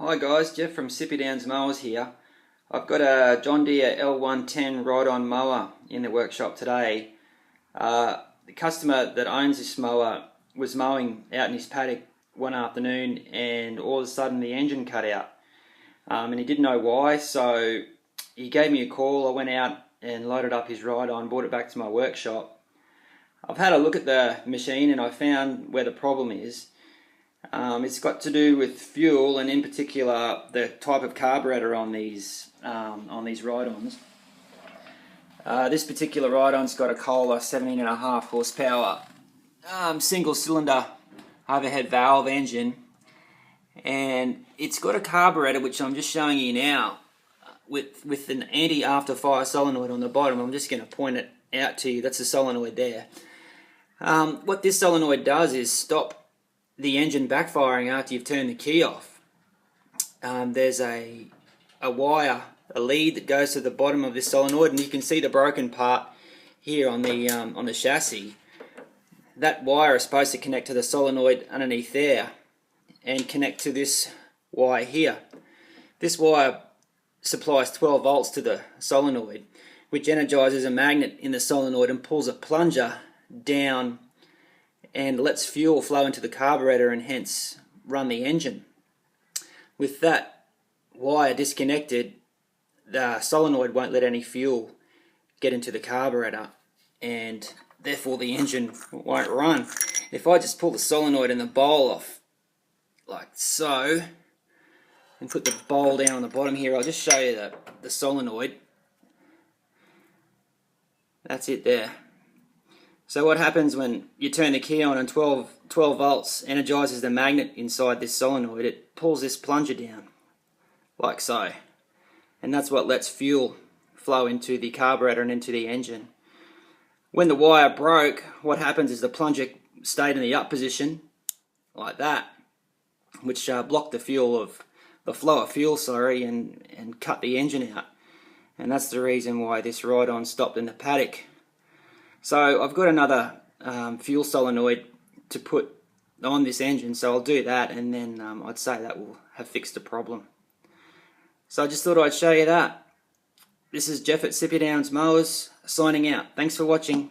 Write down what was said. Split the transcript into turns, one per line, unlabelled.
Hi guys, Jeff from Sippy Downs Mowers here. I've got a John Deere L110 ride-on mower in the workshop today. The customer that owns this mower was mowing out in his paddock one afternoon and all of a sudden the engine cut out. And he didn't know why, so he gave me a call. I went out and loaded up his ride-on, brought it back to my workshop. I've had a look at the machine and I found where the problem is. It's got to do with fuel, and in particular the type of carburetor on these ride-ons. This particular ride-on's got a Kohler 17.5 horsepower single cylinder overhead valve engine, and it's got a carburetor which I'm just showing you now with an anti-after-fire solenoid on the bottom. I'm just going to point it out to you. That's the solenoid there. What this solenoid does is stop the engine backfiring after you've turned the key off. There's a wire, a lead that goes to the bottom of this solenoid, and you can see the broken part here on the chassis. That wire is supposed to connect to the solenoid underneath there and connect to this wire here. This wire supplies 12 volts to the solenoid, which energizes a magnet in the solenoid and pulls a plunger down and lets fuel flow into the carburetor and hence run the engine. With that wire disconnected, the solenoid won't let any fuel get into the carburetor and therefore the engine won't run. If I just pull the solenoid and the bowl off like so and put the bowl down on the bottom here, I'll just show you the solenoid. That's it there. So what happens when you turn the key on and 12 volts energizes the magnet inside this solenoid, it pulls this plunger down, like so. And that's what lets fuel flow into the carburetor and into the engine. When the wire broke, what happens is the plunger stayed in the up position, like that, which blocked the flow of fuel, and cut the engine out. And that's the reason why this ride-on stopped in the paddock. So I've got another fuel solenoid to put on this engine, so I'll do that, and then I'd say that will have fixed the problem. So I just thought I'd show you that. This is Jeff at Sippy Downs Mowers signing out. Thanks for watching.